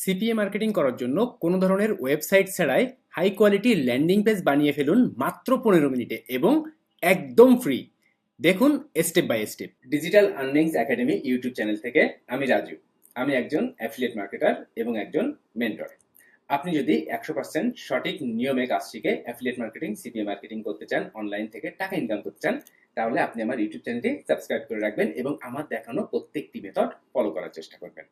CPA marketing করার জন্য কোনো ধরনের ওয়েবসাইট ছাড়াই হাই কোয়ালিটি ল্যান্ডিং পেজ বানিয়ে ফেলুন মাত্র 15 মিনিটে এবং একদম ফ্রি। দেখুন step by step. Digital earnings academy YouTube channel থেকে আমি রাজু। আমি একজন অ্যাফিলিয়েট মার্কেটার এবং একজন মেন্টর। আপনি যদি 100% সঠিক নিয়মে কাজ শিখে অ্যাফিলিয়েট মার্কেটিং, সিপিএ মার্কেটিং করতে চান, অনলাইন থেকে টাকা ইনকাম করতে চান, তাহলে আপনি আমার ইউটিউব চ্যানেলটি সাবস্ক্রাইব করে রাখবেন এবং আমার দেখানো প্রত্যেকটি মেথড ফলো করার চেষ্টা করবেন।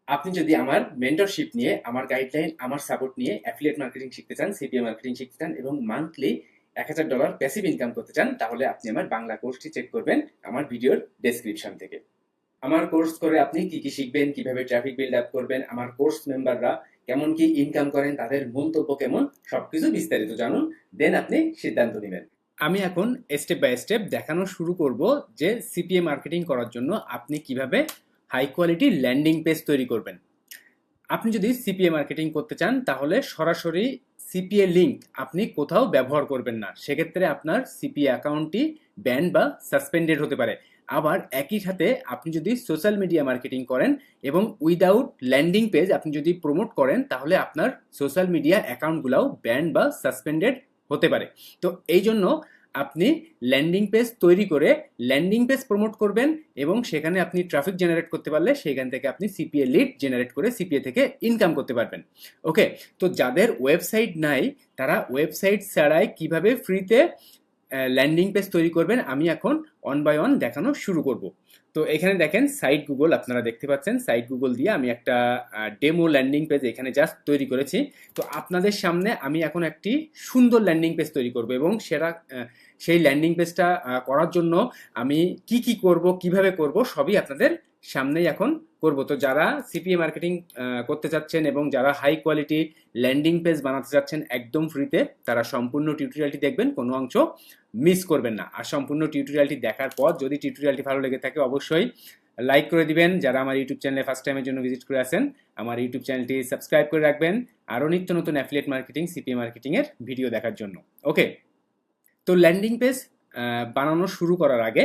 আপনি যদি আমার মেন্টরশিপ নিয়ে, আমার গাইডলাইন, আমার সাপোর্ট নিয়ে অ্যাফিলিয়েট মার্কেটিং শিখতে চান, সিপিএ মার্কেটিং শিখতে চান এবং মান্থলি $1000 প্যাসিভ ইনকাম করতে চান, তাহলে আপনি আমার বাংলা কোর্সটি চেক করবেন আমার ভিডিওর ডেসক্রিপশন থেকে। আমার কোর্স করে আপনি কি কি শিখবেন, কিভাবে ট্রাফিক বিল্ড আপ করবেন, আমার কোর্স মেম্বাররা কেমন কি ইনকাম করেন, তাদের মন্তব্য কেমন, সবকিছু বিস্তারিত জানুন, দেন আপনি সিদ্ধান্ত নেবেন। আমি এখন স্টেপ বাই স্টেপ দেখানো শুরু করব যে সিপিএ মার্কেটিং করার জন্য আপনি কিভাবে হাই কোয়ালিটি ল্যান্ডিং পেজ তৈরি করবেন। আপনি যদি সিপিএ মার্কেটিং করতে চান তাহলে সরাসরি সিপিএ লিঙ্ক আপনি কোথাও ব্যবহার করবেন না, সেক্ষেত্রে আপনার সিপিএ অ্যাকাউন্টটি ব্যান বা সাসপেন্ডেড হতে পারে। আবার একই সাথে আপনি যদি সোশ্যাল মিডিয়া মার্কেটিং করেন এবং উইদাউট ল্যান্ডিং পেজ আপনি যদি প্রমোট করেন, তাহলে আপনার সোশ্যাল মিডিয়া অ্যাকাউন্টগুলোও ব্যান বা সাসপেন্ডেড হতে পারে। তো এই জন্য আপনি ল্যান্ডিং পেজ তৈরি করে ল্যান্ডিং পেজ প্রমোট করবেন এবং সেখানে আপনি ট্রাফিক জেনারেট করতে পারলে সেখান থেকে আপনি সিপিএ লিড জেনারেট করে সিপিএ থেকে ইনকাম করতে পারবেন। ওকে, তো যাদের ওয়েবসাইট নাই তারা ওয়েবসাইট ছাড়াই কিভাবে ফ্রিতে ল্যান্ডিং পেজ তৈরি করবেন আমি এখন অন বাই অন দেখানো শুরু করব। তো এখানে দেখেন সাইট গুগল, আপনারা দেখতে পাচ্ছেন সাইট গুগল দিয়ে আমি একটা ডেমো ল্যান্ডিং পেজ এখানে জাস্ট তৈরি করেছি। তো আপনাদের সামনে আমি এখন একটি সুন্দর ল্যান্ডিং পেজ তৈরি করব এবং সেই ল্যান্ডিং পেজটা করার জন্য আমি কি কি করব, কিভাবে করব, সবই আপনাদের সামনেই এখন করব। তো যারা সিপিএ মার্কেটিং করতে চাচ্ছেন এবং যারা হাই কোয়ালিটি ল্যান্ডিং পেজ বানাতে চাচ্ছেন একদম ফ্রিতে, তারা সম্পূর্ণ টিউটোরিয়ালটি দেখবেন, কোনো অংশ মিস করবেন না। আর সম্পূর্ণ টিউটোরিয়ালটি দেখার পর যদি টিউটোরিয়ালটি ভালো লেগে থাকে অবশ্যই লাইক করে দিবেন। যারা আমার ইউটিউব চ্যানেলে ফার্স্ট টাইমের জন্য ভিজিট করে আসেন, আমার ইউটিউব চ্যানেলটি সাবস্ক্রাইব করে রাখবেন আরও নিত্য নতুন অ্যাফিলিয়েট মার্কেটিং, সিপিএ মার্কেটিংয়ের ভিডিও দেখার জন্য। ওকে, তো ল্যান্ডিং পেজ বানানো শুরু করার আগে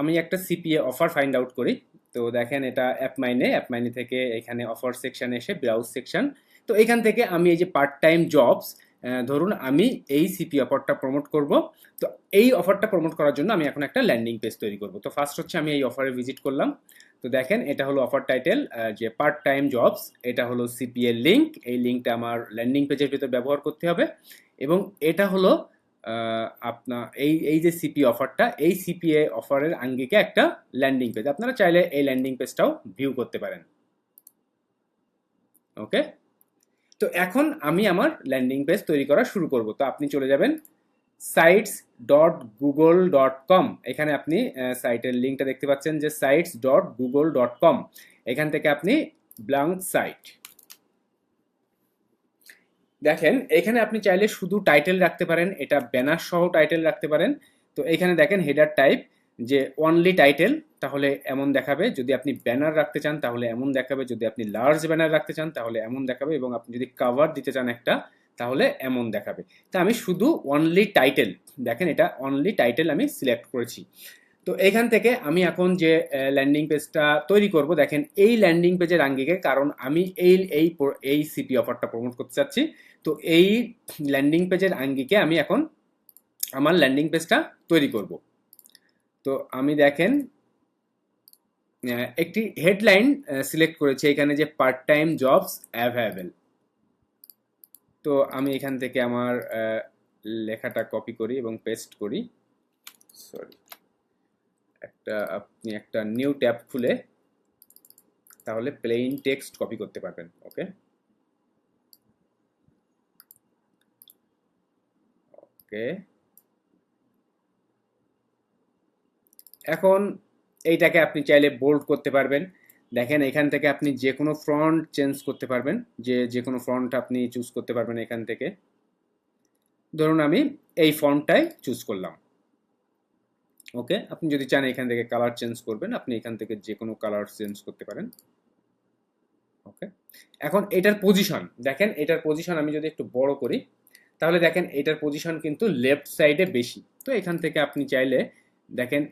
আমি একটা সিপিএ অফার ফাইন্ড আউট করি। তো দেখেন এটা অ্যাপমাইনে থেকে এখানে অফার সেকশন এসে ব্রাউজ সেকশন। তো এখান থেকে আমি এই যে পার্ট টাইম জবস, ধরুন আমি এই সিপি অফারটা প্রমোট করব। তো এই অফারটা প্রমোট করার জন্য আমি এখন একটা ল্যান্ডিং পেজ তৈরি করব। তো ফার্স্ট হচ্ছে আমি এই অফারে ভিজিট করলাম। তো দেখেন এটা হলো অফার টাইটেল, যে পার্ট টাইম জবস, এটা হলো সিপিএ লিঙ্ক। এই লিঙ্কটা আমার ল্যান্ডিং পেজের ভিতর ব্যবহার করতে হবে এবং এটা হলো আপনার এই যে সিপি অফারটা, এই সিপিএ অফারের আঙ্গিকে একটা ল্যান্ডিং পেজ। আপনারা চাইলে এই ল্যান্ডিং পেজটাও ভিউ করতে পারেন। ওকে, তো এখন আমি আমার ল্যান্ডিং পেজ তৈরি করা শুরু করব। তো আপনি চলে যাবেন sites.google.com। এখানে আপনি সাইটের লিঙ্কটা দেখতে পাচ্ছেন যে sites.google.com। এখান থেকে আপনি ব্ল্যাঙ্ক সাইট দেখেন, এখানে আপনি চাইলে শুধু টাইটেল রাখতে পারেন, এটা ব্যানার সহ টাইটেল রাখতে পারেন। তো এখানে দেখেন হেডার টাইপ যে অনলি টাইটেল, তাহলে এমন দেখাবে। যদি আপনি ব্যানার রাখতে চান তাহলে এমন দেখাবে, যদি আপনি লার্জ ব্যানার রাখতে চান তাহলে এমন দেখাবে এবং আপনি যদি কভার দিতে চান একটা তাহলে এমন দেখাবে। তা আমি শুধু অনলি টাইটেল, দেখেন এটা অনলি টাইটেল আমি সিলেক্ট করেছি। তো এখান থেকে আমি এখন যে ল্যান্ডিং পেজটা তৈরি করব, দেখেন এই ল্যান্ডিং পেজের আঙ্গিকে, কারণ আমি এই সিপি অফারটা প্রমোট করতে চাচ্ছি। তো এই ল্যান্ডিং পেজের আঙ্গিকে আমি এখন আমার ল্যান্ডিং পেজটা তৈরি করব। তো আমি দেখেন একটি হেডলাইন সিলেক্ট করেছি এখানে যে পার্ট টাইম জবস অ্যাভেলেবল। তো আমি এখান থেকে আমার লেখাটা কপি করি এবং পেস্ট করি। সরি, আপনি একটা নিউ ট্যাব খুলে তাহলে প্লেন টেক্সট কপি করতে পারবেন। ওকে, এখন এইটাকে আপনি চাইলে বোল্ড করতে পারবেন। দেখেন এখান থেকে আপনি যে কোনো ফন্ট চেঞ্জ করতে পারবেন, যে কোনো ফন্ট আপনি চুজ করতে পারবেন এখান থেকে। ধরুন আমি এই ফন্টটাই চুজ করলাম। ওকে, আপনি যদি চান এখান থেকে কালার চেঞ্জ করবেন, আপনি এখান থেকে যে কোনো কালার চেঞ্জ করতে পারেন। ওকে, এখন এটার পজিশন দেখেন, এটার পজিশন আমি যদি একটু বড় করি তাহলে দেখেন এটার পজিশন কিন্তু লেফট সাইডে বেশি। তো এখান থেকে আপনি চাইলে দেখেন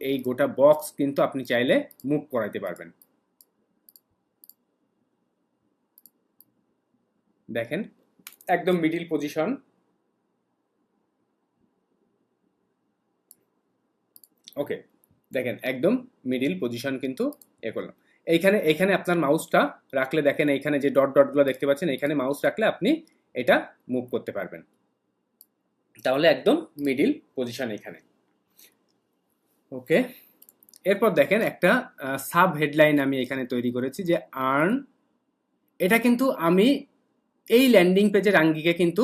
এই গোটা বক্স কিন্তু আপনি চাইলে মুভ করাইতে পারবেন। দেখেন একদম মিডিল পজিশন। ওকে, দেখেন একদম মিডিল পজিশন কিন্তু এ করলাম। এইখানে এইখানে আপনার মাউসটা রাখলে দেখেন এইখানে যে ডট ডটগুলো দেখতে পাচ্ছেন, এখানে মাউস রাখলে আপনি এটা মুভ করতে পারবেন। তাহলে একদম মিডিল পজিশন এখানে। ওকে, এরপর দেখেন একটা সাব হেডলাইন আমি এখানে তৈরি করেছি যে আর্ন। এটা কিন্তু আমি এই ল্যান্ডিং পেজের আঙ্গিকে কিন্তু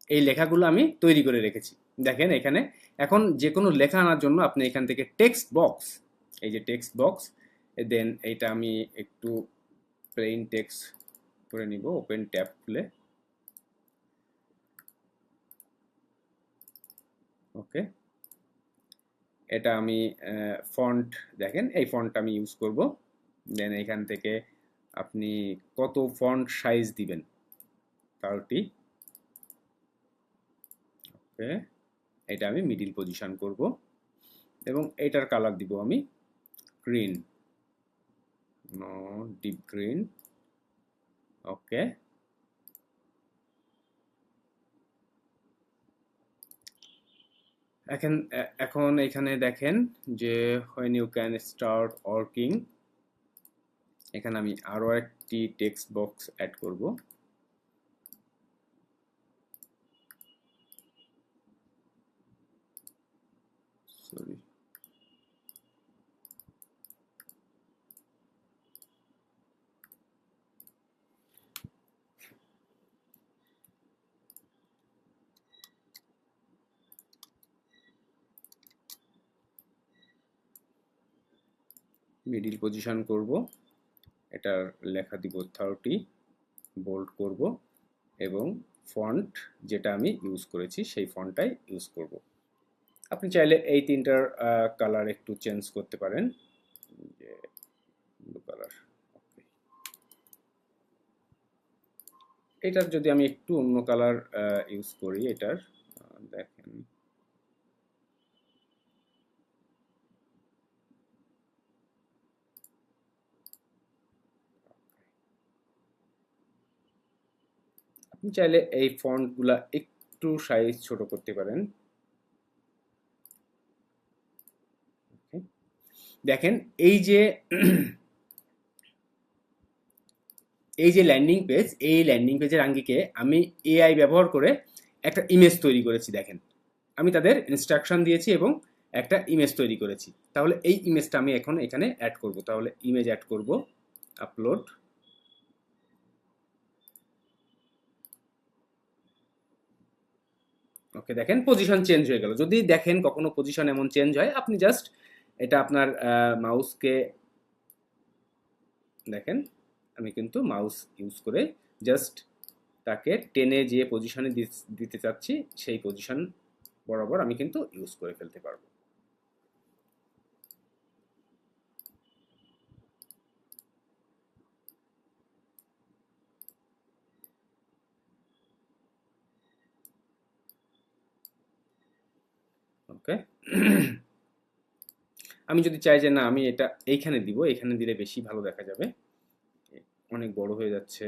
এই লেখাগুলো আমি তৈরি করে রেখেছি। দেখেন এখানে এখন যে কোনো লেখা আনার জন্য আপনি এখান থেকে টেক্সট বক্স, এই যে টেক্সট বক্স, দেন এইটা আমি একটু প্লেন টেক্সট করে নিব, ওপেন ট্যাব খুলে। ওকে, এটা আমি ফন্ট, দেখেন এই ফন্ট আমি ইউজ করব। দেন এখান থেকে আপনি কত ফন্ট সাইজ দিবেন 30। ওকে, এটা আমি মিডিল পজিশন করব এবং এটার কালার দিব আমি গ্রিন, নো ডিপ গ্রিন। ওকে, এখন এখন এখানে দেখেন যে when you can start working, এখানে আমি আরো একটি টেক্সট বক্স অ্যাড করব। সরি, মিডিল পজিশন করব, এটার লেখা দিব 30, বোল্ড করব এবং ফন্ট যেটা আমি ইউজ করেছি সেই ফন্টটাই ইউজ করব। আপনি চাইলে এই তিনটার কালার একটু চেঞ্জ করতে পারেন, যে ব্লু কালার। এটার যদি আমি একটু অন্য কালার ইউজ করি, এটার দেখেন আপনি চাইলে এই ফন্টগুলা একটু সাইজ ছোট করতে পারেন। দেখেন এই যে এই যে ল্যান্ডিং পেজ, এই ল্যান্ডিং পেজের আঙ্গিকে আমি এআই ব্যবহার করে একটা ইমেজ তৈরি করেছি। দেখেন আমি তাদের ইনস্ট্রাকশন দিয়েছি এবং একটা ইমেজ তৈরি করেছি। তাহলে এই ইমেজটা আমি এখন এখানে অ্যাড করব। তাহলে ইমেজ অ্যাড করব, আপলোড। ওকে, দেখেন পজিশন চেঞ্জ হয়ে গেল। যদি দেখেন কখনো পজিশন এমন চেঞ্জ হয়, আপনি জাস্ট এটা আপনার মাউসকে, দেখেন আমি কিন্তু মাউস ইউজ করে জাস্ট তাকে টেনে যে পজিশনে দিতে চাচ্ছি সেই পজিশন বরাবর আমি কিন্তু ইউজ করে ফেলতে পারবো। ওকে, আমি যদি চাই যে না আমি এটা এইখানে দিব, এইখানে দিলে বেশি ভালো দেখা যাবে, অনেক বড় হয়ে যাচ্ছে।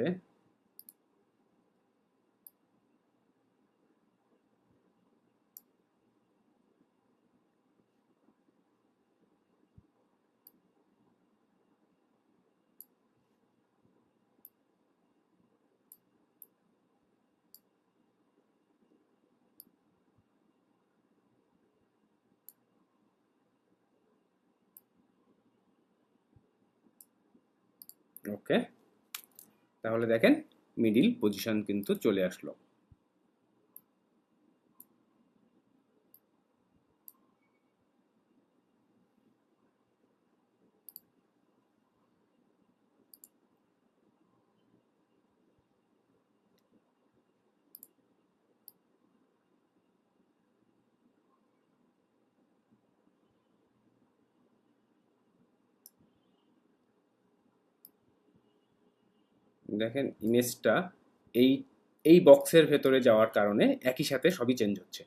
ওকে, তাহলে দেখেন মিডিল পজিশন কিন্তু চলে আসলো। দেখেন ইমেজটা এই এই বক্সের ভেতরে যাওয়ার কারণে একই সাথে সবই চেঞ্জ হচ্ছে।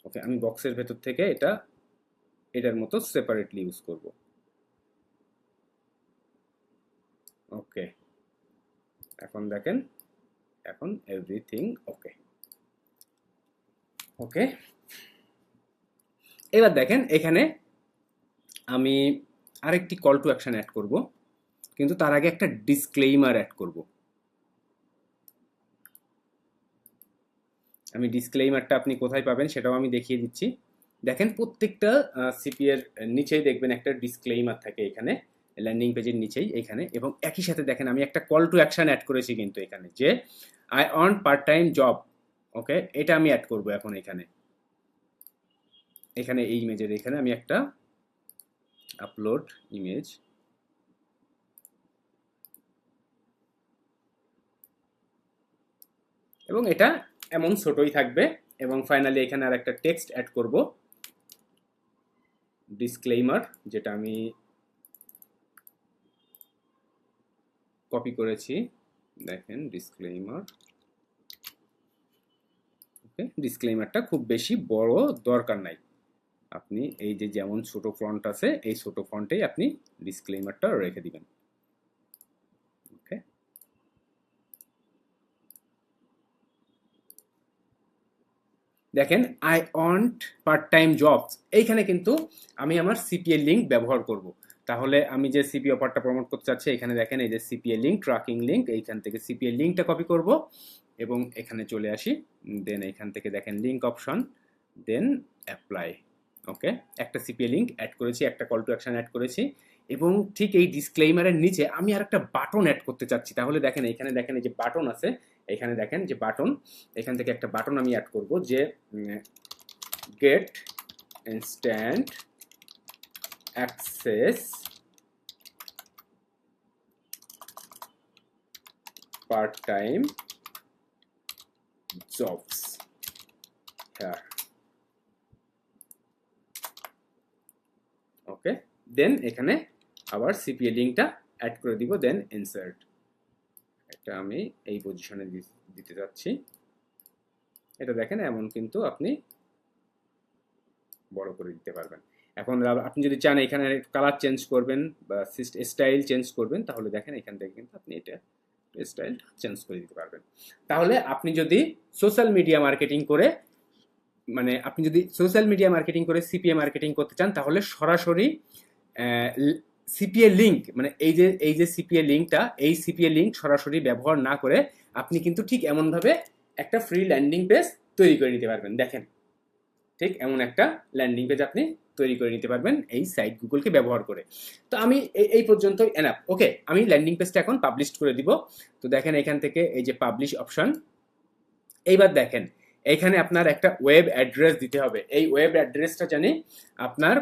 ওকে, আমি বক্সের ভেতর থেকে এটা এটার মতো সেপারেটলি ইউজ করব। ওকে, এখন দেখেন এখন এভরিথিং ওকে। ওকে, এবার দেখেন এখানে আমি আরেকটি কল টু অ্যাকশন অ্যাড করব, কিন্তু তার আগে একটা ডিসক্লেইমার অ্যাড করব। আমি ডিসক্লেইমারটা আপনি কোথায় পাবেন সেটাও আমি দেখিয়ে দিচ্ছি। দেখেন প্রত্যেকটা সিপি এর নিচেই দেখবেন একটা ডিসক্লেইমার থাকে এখানে, ল্যান্ডিং পেজের নিচেই এখানে, এবং একই সাথে দেখেন আমি একটা কল টু অ্যাকশন অ্যাড করেছি কিন্তু এখানে, যে I earn part time job. Okay, এটা আমি অ্যাড করব এখন এখানে। এখানে এই ইমেজের এখানে আমি একটা আপলোড ইমেজ, এবং এটা এমন ছোটই থাকবে, এবং ফাইনালি এখানে আর একটা টেক্সট অ্যাড করব, ডিসক্লেইমার, যেটা আমি কপি করেছি। দেখেন ডিসক্লেইমার। ওকে, ডিসক্লেইমারটা খুব বেশি বড় দরকার নাই, আপনি এই যে যেমন ছোট ফন্ট আছে এই ছোট ফন্টেই আপনি ডিসক্লেইমারটা রেখে দিবেন। ওকে, দেখেন I want part time jobs, এইখানে কিন্তু আমি আমার সিপিএ লিঙ্ক ব্যবহার করব। তাহলে আমি যে সিপি অফারটা প্রমোট করতে চাচ্ছি, এখানে দেখেন এই যে সিপিএ লিঙ্ক, ট্র্যাকিং লিঙ্ক, এইখান থেকে সিপিএ লিঙ্কটা কপি করব এবং এখানে চলে আসি। দেন এখান থেকে দেখেন লিঙ্ক অপশন, দেন অ্যাপ্লাই। ওকে, একটা সিপিএ লিঙ্ক অ্যাড করেছি, একটা কল টু অ্যাকশন অ্যাড করেছি, এবং ঠিক এই ডিসক্লেইমারের নিচে আমি আর একটা বাটন অ্যাড করতে চাচ্ছি। তাহলে দেখেন এখানে দেখেন এই যে বাটন আছে, এখানে দেখেন যে বাটন, এখান থেকে একটা বাটন আমি অ্যাড করব, যে get instant access part time jobs here. Okay, then এখানে আবার সিপিএ লিঙ্কটা অ্যাড করে দিব, দেন ইনসার্ট। এটা আমি এই পজিশনে দিতে যাচ্ছি। এটা দেখেন এমন কিন্তু আপনি বড় করে দিতে পারবেন। এখন আপনি যদি চান এখানে কালার চেঞ্জ করবেন বা স্টাইল চেঞ্জ করবেন, তাহলে দেখেন এখান থেকে কিন্তু আপনি এটা স্টাইল চেঞ্জ করে দিতে পারবেন। তাহলে আপনি যদি সোশ্যাল মিডিয়া মার্কেটিং করে, মানে আপনি যদি সোশ্যাল মিডিয়া মার্কেটিং করে সিপিএ মার্কেটিং করতে চান, তাহলে সরাসরি সিপিএ লিঙ্ক, মানে এই যে সিপিএ লিঙ্কটা, এই সিপিএ লিঙ্ক সরাসরি ব্যবহার না করে আপনি কিন্তু ঠিক এমনভাবে একটা ফ্রি ল্যান্ডিং পেজ তৈরি করে নিতে পারবেন। দেখেন ঠিক এমন একটা ল্যান্ডিং পেজ আপনি তৈরি করে নিতে পারবেন এই সাইট গুগলকে ব্যবহার করে। তো আমি এই পর্যন্ত এনাফ। ওকে, আমি ল্যান্ডিং পেজটা এখন পাবলিশ করে দিব। তো দেখেন এখান থেকে এই যে পাবলিশ অপশন, এইবার দেখেন এখানে আপনার একটা ওয়েব অ্যাড্রেস দিতে হবে। এই ওয়েব অ্যাড্রেসটা জানি আপনার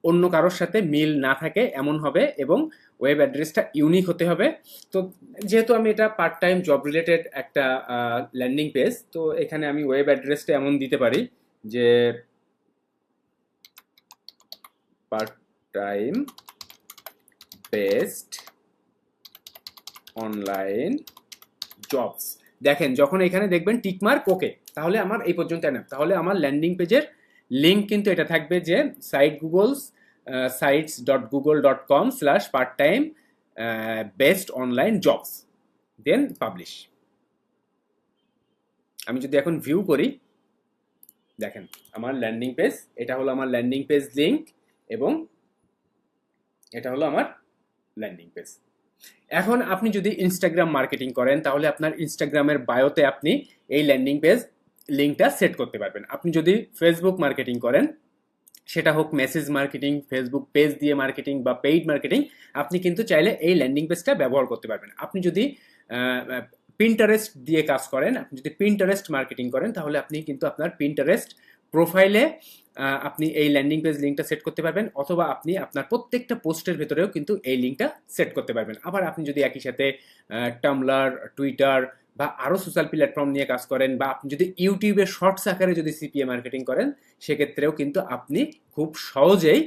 অন্য কারোর সাথে মিল না থাকে এমন হবে, এবং ওয়েব অ্যাড্রেসটা ইউনিক হতে হবে। তো যেহেতু আমি এটা পার্ট টাইম জব রিলেটেড একটা ল্যান্ডিং পেজ, তো এখানে আমি ওয়েব অ্যাড্রেসটা এমন দিতে পারি যে part time best online jobs. দেখেন যখন এখানে দেখবেন টিকমার্ক ওকে, তাহলে আমার এই পর্যন্ত না, তাহলে আমার ল্যান্ডিং পেজের লিঙ্ক কিন্তু এটা থাকবে, যে sites.google.com/part-time best online jobs, দেন পাবলিশ। আমি যদি এখন ভিউ করি, দেখেন আমার ল্যান্ডিং পেজ, এটা হলো আমার ল্যান্ডিং পেজ লিঙ্ক, এবং এটা হলো আমার ল্যান্ডিং পেজ। এখন আপনি যদি ইনস্টাগ্রাম মার্কেটিং করেন, তাহলে আপনার ইনস্টাগ্রামের বায়োতে আপনি এই ল্যান্ডিং পেজ লিঙ্কটা সেট করতে পারবেন। আপনি যদি ফেসবুক মার্কেটিং করেন, সেটা হোক মেসেজ মার্কেটিং, ফেসবুক পেজ দিয়ে মার্কেটিং বা পেইড মার্কেটিং, আপনি কিন্তু চাইলে এই ল্যান্ডিং পেজটা ব্যবহার করতে পারবেন। আপনি যদি পিন্টারেস্ট দিয়ে কাজ করেন, আপনি যদি পিন্টারেস্ট মার্কেটিং করেন, তাহলে আপনি কিন্তু আপনার পিন্টারেস্ট প্রোফাইলে আপনি এই ল্যান্ডিং পেজ লিঙ্কটা সেট করতে পারবেন, অথবা আপনি আপনার প্রত্যেকটা পোস্টের ভেতরেও কিন্তু এই লিঙ্কটা সেট করতে পারবেন। আবার আপনি যদি একই সাথে টামলার, টুইটার বা আরও সোশ্যাল প্ল্যাটফর্ম নিয়ে কাজ করেন, বা আপনি যদি ইউটিউবে শর্টস আকারে যদি সিপিএ মার্কেটিং করেন, সেক্ষেত্রেও কিন্তু আপনি খুব সহজেই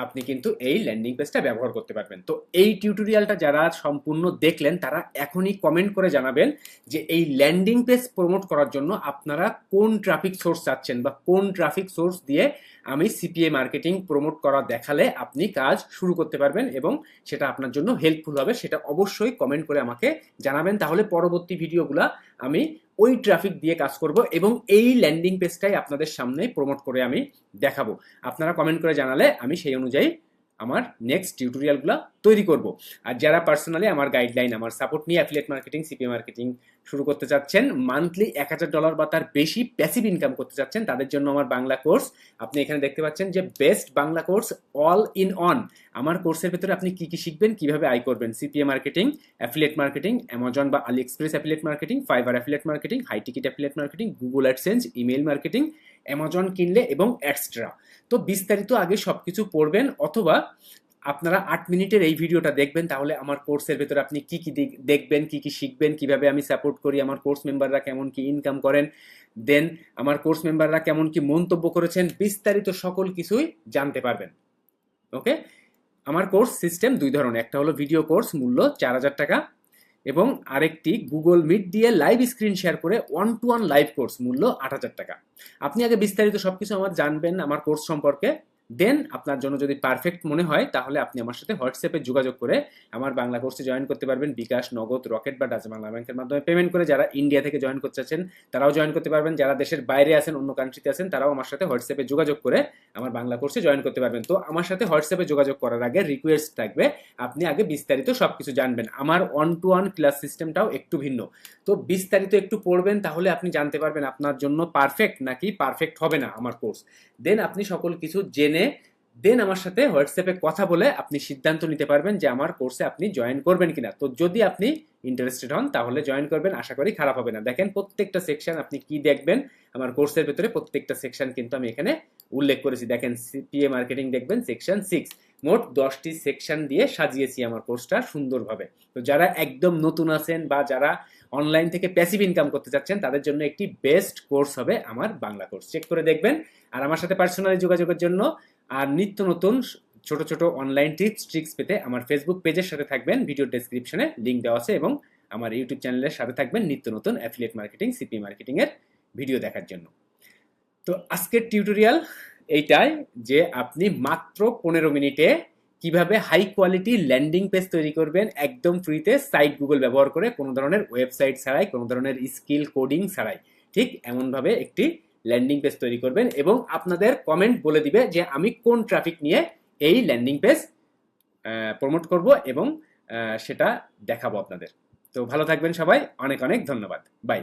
আপনি কিন্তু এই ল্যান্ডিং পেজটা ব্যবহার করতে পারবেন। তো এই টিউটোরিয়ালটা যারা সম্পূর্ণ দেখলেন তারা এখনই কমেন্ট করে জানাবেন যে এই ল্যান্ডিং পেজ প্রমোট করার জন্য আপনারা কোন ট্রাফিক সোর্স চাচ্ছেন বা কোন ট্রাফিক সোর্স দিয়ে আমি সিপিএ মার্কেটিং প্রমোট করা দেখালে আপনি কাজ শুরু করতে পারবেন এবং সেটা আপনার জন্য হেল্পফুল হবে। সেটা অবশ্যই কমেন্ট করে আমাকে জানাবেন, তাহলে পরবর্তী ভিডিওগুলো আমি ওই ট্রাফিক দিয়ে কাজ করব এবং এই ল্যান্ডিং পেজটাই আপনাদের সামনে প্রমোট করে আমি দেখাবো। আপনারা কমেন্ট করে জানালে আমি সেই অনুযায়ী আমার নেক্সট টিউটোরিয়ালগুলো তৈরি করব। আর যারা পার্সোনালি আমার গাইডলাইন, আমার সাপোর্ট নিয়ে অ্যাফিলিয়েট মার্কেটিং, সিপিএ মার্কেটিং শুরু করতে চাচ্ছেন, মান্থলি $1000 বা তার বেশি প্যাসিভ ইনকাম করতে চাচ্ছেন, তাদের জন্য আমার বাংলা কোর্স, আপনি এখানে দেখতে পাচ্ছেন যে best Bangla course all in on. আমার কোর্সের ভেতরে আপনি কি কি শিখবেন, কিভাবে আয় করবেন, CPA marketing, affiliate marketing, Amazon বা AliExpress affiliate marketing, Fiverr affiliate marketing, high ticket affiliate marketing, Google AdSense, email marketing, Amazon কিনলে এবং এক্সট্রা। তো বিস্তারিত আগে সবকিছু পড়বেন, অথবা আপনারা 8 মিনিটের এই ভিডিওটা দেখবেন, তাহলে আমার কোর্সের ভেতরে আপনি কি কি দেখবেন, কি কি শিখবেন, কিভাবে আমি সাপোর্ট করি, আমার কোর্স মেম্বাররা কেমন কি ইনকাম করেন, দেন আমার কোর্স মেম্বাররা কেমন কি মন্তব্য করেছেন, বিস্তারিত সকল কিছুই জানতে পারবেন। ওকে, আমার কোর্স সিস্টেম দুই ধরনের, একটা হলো ভিডিও কোর্স মূল্য 4000 টাকা এবং আরেকটি গুগল মিট দিয়ে লাইভ স্ক্রিন শেয়ার করে 1-to-1 লাইভ কোর্স মূল্য 8000 টাকা। আপনি আগে বিস্তারিত সবকিছু আমার জানবেন আমার কোর্স সম্পর্কে, দেন আপনার জন্য যদি পারফেক্ট মনে হয় তাহলে আপনি আমার সাথে হোয়াটসঅ্যাপে যোগাযোগ করে আমার বাংলা কোর্সে জয়েন করতে পারবেন। বিকাশ, নগদ, রকেট বা ডাচ বাংলা ব্যাংকের মাধ্যমে পেমেন্ট করে। যারা ইন্ডিয়া থেকে জয়েন করতে চাচ্ছেন তারাও জয়েন করতে পারবেন, যারা দেশের বাইরে আছেন, অন্য কান্ট্রিতে আছেন, তারাও আমার সাথে হোয়াটসঅ্যাপে যোগাযোগ করে আমার বাংলা কোর্সে জয়েন করতে পারবেন। তো আমার সাথে হোয়াটসঅ্যাপে যোগাযোগ করার আগে রিকোয়েস্ট থাকবে আপনি আগে বিস্তারিত সবকিছু জানবেন। আমার 1-to-1 ক্লাস সিস্টেমটাও একটু ভিন্ন, তো বিস্তারিত একটু পড়বেন, তাহলে আপনি জানতে পারবেন আপনার জন্য পারফেক্ট নাকি পারফেক্ট হবে না আমার কোর্স। দেন আপনি সকল কিছু জেনে দেন আমার সাথে হোয়াটসঅ্যাপে কথা বলে আপনি সিদ্ধান্ত নিতে পারবেন যে আমার কোর্সে আপনি জয়েন করবেন কিনা। তো যদি আপনি ইন্টারেস্টেড হন তাহলে জয়েন করবেন, আশা করি খারাপ হবে না। দেখেন প্রত্যেকটা সেকশন আপনি কি দেখবেন, আমার কোর্সের ভেতরে প্রত্যেকটা সেকশন কিন্তু আমি এখানে উল্লেখ করেছি। দেখেন সিপিএ মার্কেটিং দেখবেন সেকশন 6, মোট 10টি সেকশন দিয়ে সাজিয়েছি আমার কোর্সটা সুন্দরভাবে। তো যারা একদম নতুন আছেন বা যারা অনলাইন থেকে প্যাসিভ ইনকাম করতে চাচ্ছেন তাদের জন্য একটি বেস্ট কোর্স হবে আমার বাংলা কোর্স, চেক করে দেখবেন। আর আমার সাথে পার্সোনালি যোগাযোগের জন্য আর নিত্য নতুন ছোট ছোট অনলাইন টিপস ট্রিক্স পেতে আমার ফেসবুক পেজের সাথে থাকবেন, ভিডিও ডেসক্রিপশনে লিঙ্ক দেওয়া আছে, এবং আমার ইউটিউব চ্যানেলের সাথে থাকবেন নিত্য নতুন অ্যাফিলিয়েট মার্কেটিং, সিপি মার্কেটিং এর ভিডিও দেখার জন্য। তো আজকের টিউটোরিয়াল এইটাই যে আপনি মাত্র 15 মিনিটে কিভাবে হাই কোয়ালিটি ল্যান্ডিং পেজ তৈরি করবেন একদম ফ্রিতে, সাইট গুগল ব্যবহার করে, কোনো ধরনের ওয়েবসাইট ছাড়াই, কোনো ধরনের স্কিল কোডিং ছাড়াই। ঠিক এমনভাবে একটি ল্যান্ডিং পেজ তৈরি করবেন এবং আপনাদের কমেন্ট বলে দিবে যে আমি কোন ট্রাফিক নিয়ে এই ল্যান্ডিং পেজ প্রমোট করব এবং সেটা দেখাবো আপনাদের। তো ভালো থাকবেন সবাই, অনেক অনেক ধন্যবাদ, বাই।